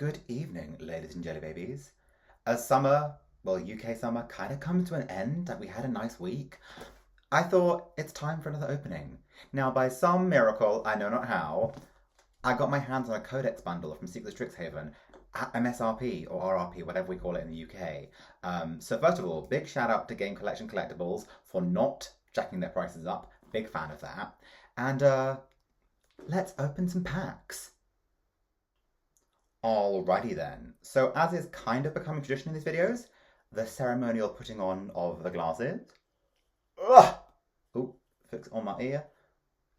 Good evening, ladies and jelly babies. As summer, well, UK summer, kind of comes to an end, and we had a nice week, I thought it's time for another opening. Now, by some miracle, I know not how, I got my hands on a Codex Bundle from Secrets of Strixhaven at MSRP or RRP, whatever we call it in the UK. So first of all, big shout out to Game Collection Collectables for not jacking their prices up. Big fan of that. And let's open some packs. Alrighty then. So as is kind of becoming tradition in these videos, the ceremonial putting on of the glasses. Ugh! Oh, fix on my ear.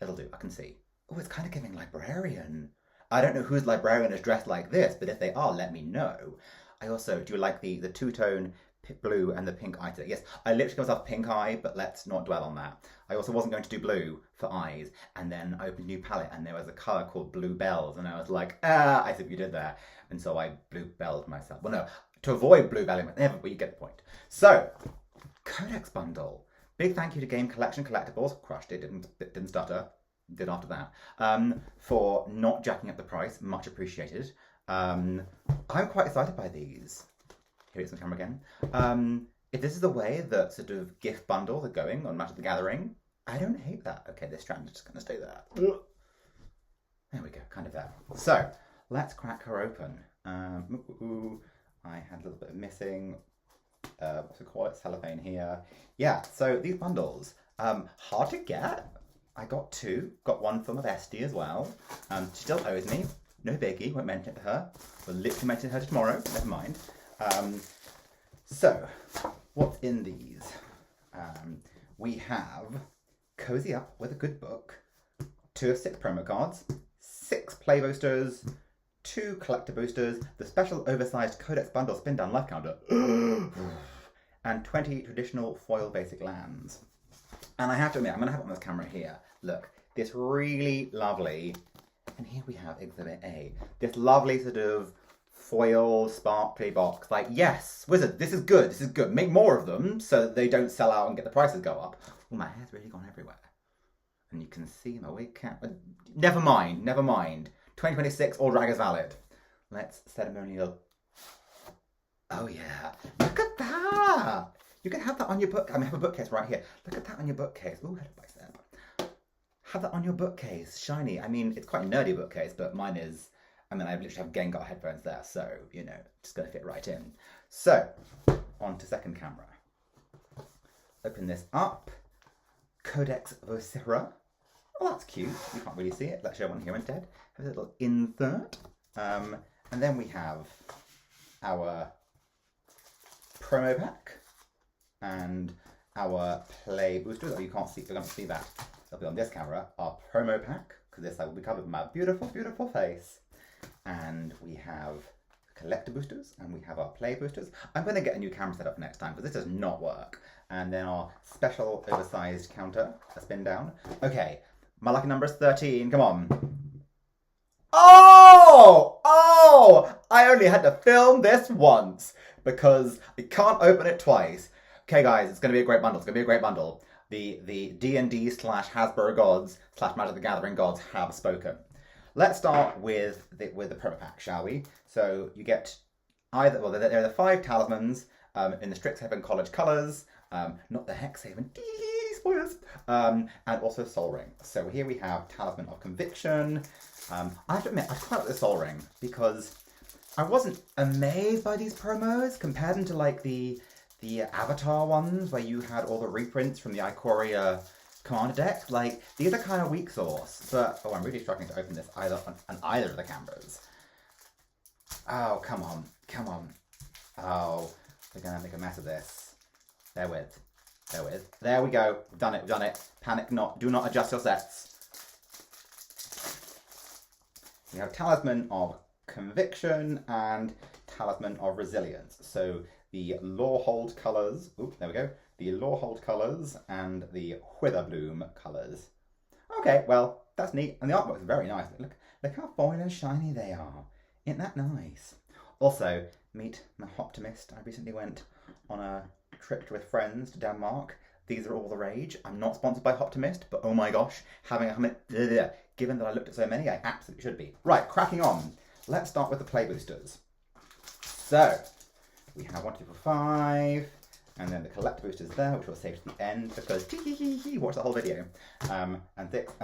It'll do, I can see. Oh, it's kind of giving librarian. I don't know whose librarian is dressed like this, but if they are, let me know. I also do like the two-tone blue and the pink eye today. Yes, I literally got myself pink eye, but let's not dwell on that. I also wasn't going to do blue for eyes, and then I opened a new palette, and there was a colour called Blue Bells, and I was like, I see what you did there. And so I blue belled myself. Well, no, to avoid blue belling, but you get the point. So, Codex Bundle. Big thank you to Game Collection Collectables. Crushed it, didn't stutter. Did after that. For not jacking up the price. Much appreciated. I'm quite excited by these. Here it's on camera again. If this is the way that sort of gift bundles are going on Magic the Gathering, I don't hate that. Okay, this strand is just going to stay there. There we go, kind of there. So, let's crack her open. I had a little bit of missing, what's it called? Cellophane here. Yeah, so these bundles, hard to get. I got two. Got one from Esty as well. She still owes me. No biggie, won't mention it to her. We'll literally mention her tomorrow, never mind. So, what's in these? We have Cozy Up with a Good Book, 2 of 6 promo cards, 6 play boosters, 2 collector boosters, the special oversized Codex Bundle spin down life counter, and 20 traditional foil basic lands. And I have to admit, I'm going to have it on this camera here. Look, this really lovely, and here we have Exhibit A, this lovely sort of foil sparkly box. Like, yes, Wizard, this is good, this is good. Make more of them so that they don't sell out and get the prices go up. Oh, my hair's really gone everywhere. And you can see my wig cap. Never mind, never mind. 2026, all drag is valid. Let's ceremonial. Oh, yeah. Look at that. You can have that on your book. I have a bookcase right here. Look at that on your bookcase. Oh, hello, bicep. Have that on your bookcase. Shiny. I mean, it's quite a nerdy bookcase, but mine is. I mean, I literally have Gengar headphones there, so, you know, just going to fit right in. So, on to second camera. Open this up. Codex Vocera. Oh, that's cute. You can't really see it. Let's show one here instead. Have a little insert. And then we have our promo pack and our play boosters. Oh, you can't see. You're going to see that. It'll be on this camera. Our promo pack, because this side will be covered with my beautiful, beautiful face. And we have collector boosters, and we have our play boosters. I'm going to get a new camera set up next time, because this does not work. And then our special oversized counter, a spin down. Okay, my lucky number is 13. Come on. Oh! I only had to film this once, because I can't open it twice. Okay, guys, it's going to be a great bundle. It's going to be a great bundle. The D&D / Hasbro gods / Magic the Gathering gods have spoken. Let's start with the promo pack, shall we? So you get either, well, there are the 5 talismans in the Strixhaven College colours, not the Hexhaven, spoilers, and also Soul Ring. So here we have Talisman of Conviction. I have to admit, I quite like the Soul Ring because I wasn't amazed by these promos compared them to like the Avatar ones where you had all the reprints from the Ikoria Commander deck. Like, these are kind of weak sauce, but oh, I'm really struggling to open this either on either of the cameras. Oh, come on. Oh, we're gonna make a mess of this. Therewith. There we go. We've done it. Panic not. Do not adjust your sets. We have Talisman of Conviction and Talisman of Resilience. So the Lorehold colours. Ooh, there we go. The Lorehold colours and the Witherbloom colours. Okay, well, that's neat. And the artwork is very nice. Look how foil and shiny they are. Isn't that nice? Also, meet my Optimist. I recently went on a trip with friends to Denmark. These are all the rage. I'm not sponsored by Optimist, but oh my gosh, given that I looked at so many, I absolutely should be. Right, cracking on. let's start with the play boosters. So, we have 1, 2, 4, 5, and then the collector boosters there, which we'll save to the end because watch the whole video. And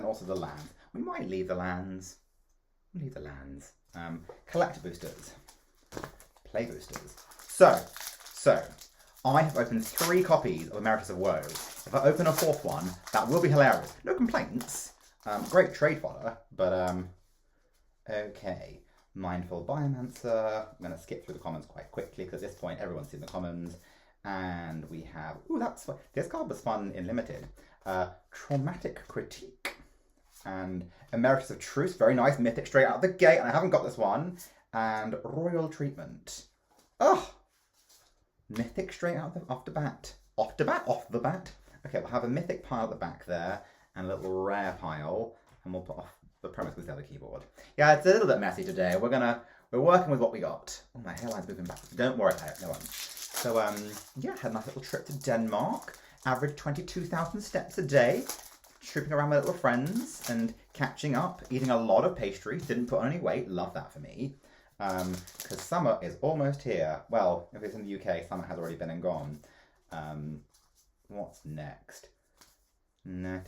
also the lands. We might leave the lands. Leave the lands. Collector boosters. Play boosters. So, I have opened 3 copies of Emeritus of Woe. If I open a 4th one, that will be hilarious. No complaints. Great trade fodder, but okay. Mindful Biomancer. I'm going to skip through the commons quite quickly because at this point everyone's seen the commons. And we have, this card was fun in Limited. Traumatic Critique. And Emeritus of Truce, very nice, mythic straight out of the gate, and I haven't got this one. And Royal Treatment. Oh! Mythic straight out off the bat. Off the bat. Okay, we'll have a mythic pile at the back there, and a little rare pile, and we'll put off the premise with the other keyboard. Yeah, it's a little bit messy today. We're working with what we got. Oh, my hairline's moving back. Don't worry about it, no one. So, yeah, had a nice little trip to Denmark. Averaged 22,000 steps a day. Trooping around with little friends and catching up. Eating a lot of pastry. Didn't put on any weight. Love that for me. Because summer is almost here. Well, if it's in the UK, summer has already been and gone. What's next? Ooh,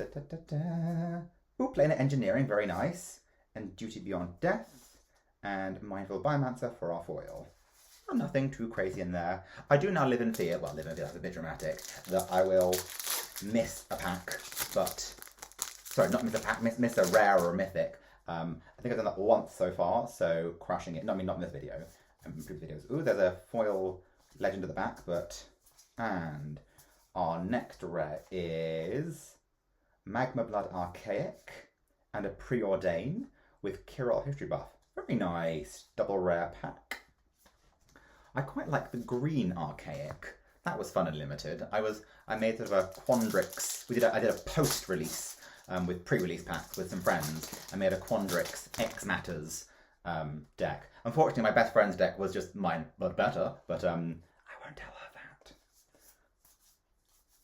Planet Engineering, very nice. And Duty Beyond Death. And Mindful Biomancer for our foil. Nothing too crazy in there. I do now live in fear, that's a bit dramatic, that I will miss a pack, but, sorry, not miss a pack, miss a rare or a mythic. I think I've done that once so far, so crushing it. No, I mean, not in this video, in previous videos. Ooh, there's a foil legend at the back, and our next rare is Magma Blood Archaic and a Preordain with Kirill History Buff. Very nice, double rare pack. I quite like the green Archaic. That was fun and limited. I made sort of a Quandrix. I did a post-release with pre-release packs with some friends. I made a Quandrix X Matters deck. Unfortunately, my best friend's deck was just mine, but better. But I won't tell her that.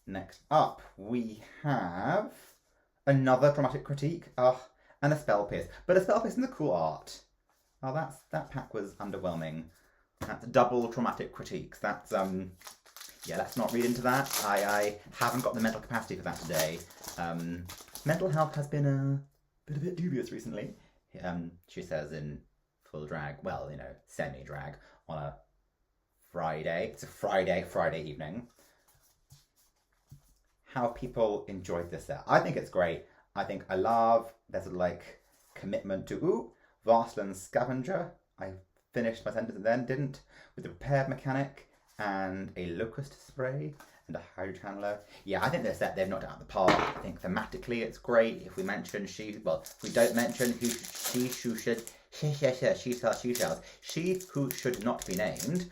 Next up, we have another Traumatic Critique. And a Spell Pierce. But a Spell Pierce in the cool art. Oh, that pack was underwhelming. That's double Traumatic Critiques. That's, yeah, let's not read into that. I haven't got the mental capacity for that today. Mental health has been a bit dubious recently. She says in full drag, well, you know, semi-drag, on a Friday. It's a Friday evening. How people enjoyed this set. I think it's great. I love, there's a, like, commitment to, Vastland Scavenger. I finished my sentence and then didn't, with the prepared mechanic and a locust spray and a hydro channeler. Yeah, I think this set they've knocked it out of the park. I think thematically it's great. If we mention if we don't mention she who should not be named.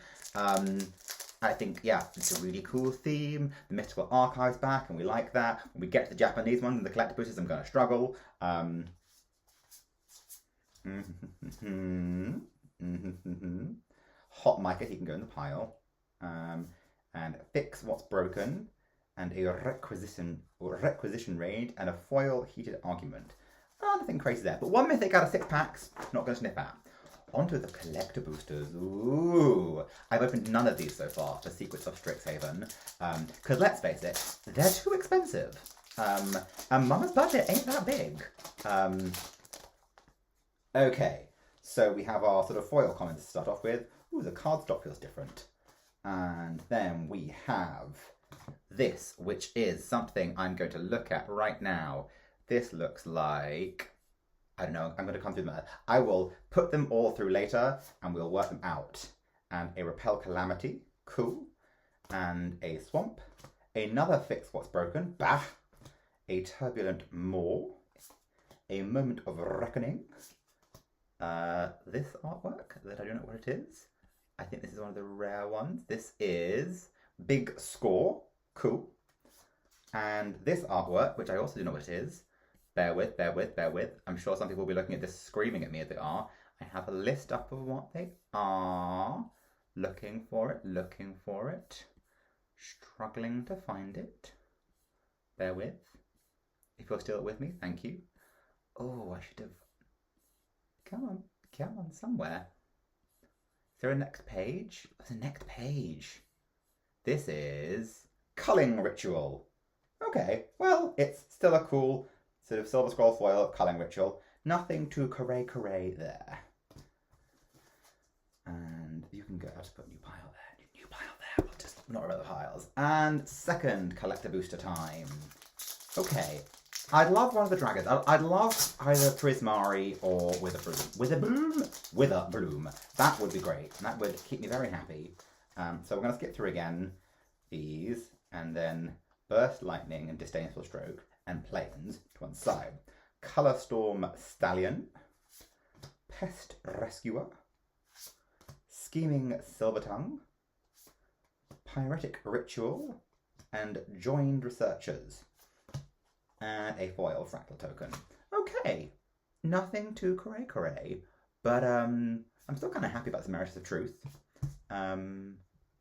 I think, yeah, it's a really cool theme. The Mystical Archive's back, and we like that. When we get to the Japanese one and the collector boosters, I'm going to struggle. Hot Micah, he can go in the pile. And Fix What's Broken, and a requisition raid, and a foil heated argument. Nothing crazy there, but one mythic out of 6 packs, not going to sniff at. Onto the collector boosters. Ooh, I've opened none of these so far for Secrets of Strixhaven, because let's face it, they're too expensive. And Mama's budget ain't that big. Okay, so we have our sort of foil comments to start off with. Ooh, the cardstock feels different. And then we have this, which is something I'm going to look at right now. This looks like, I don't know, I'm going to come through them. I will put them all through later and we'll work them out. And a Repel Calamity, cool. And a Swamp. Another Fix What's Broken, bah. A Turbulent Maw. A Moment of Reckoning. This artwork that I don't know what it is. I think this is one of the rare ones. This is Big Score, cool. And this artwork, which I also don't know what it is. Bear with. I'm sure some people will be looking at this screaming at me as they are. I have a list up of what they are. Looking for it. Struggling to find it. Bear with. If you're still with me, thank you. Oh, I should have... Come Come on, somewhere. Is there a next page? There's a next page. This is culling ritual. Okay, well, it's still a cool sort of silver scroll foil culling ritual. Nothing too cray there. And you can go, I'll just put a new pile there. New pile there. We'll just not about the piles. And second collector booster time. Okay. I'd love one of the dragons. I'd love either Prismari or Witherbloom. That would be great. That would keep me very happy. So we're going to skip through again these, and then Burst Lightning and Disdainful Stroke and Plains to one side. Colour Storm Stallion, Pest Rescuer, Scheming Silvertongue, Pyretic Ritual, and Joined Researchers. And a foil fractal token. Okay, nothing too cray, but I'm still kind of happy about the Merits of Truth. And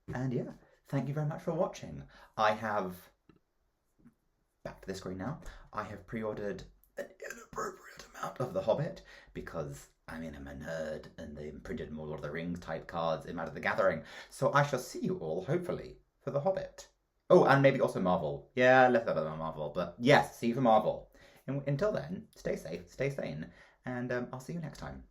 yeah, thank you very much for watching. I have, back to the screen now, I have pre-ordered an inappropriate amount of The Hobbit because I'm a nerd and they printed more Lord of the Rings type cards in Magic the Gathering. So I shall see you all, hopefully, for The Hobbit. Oh, and maybe also Marvel. Yeah, less about Marvel, but yes, see you for Marvel. Until then, stay safe, stay sane, and I'll see you next time.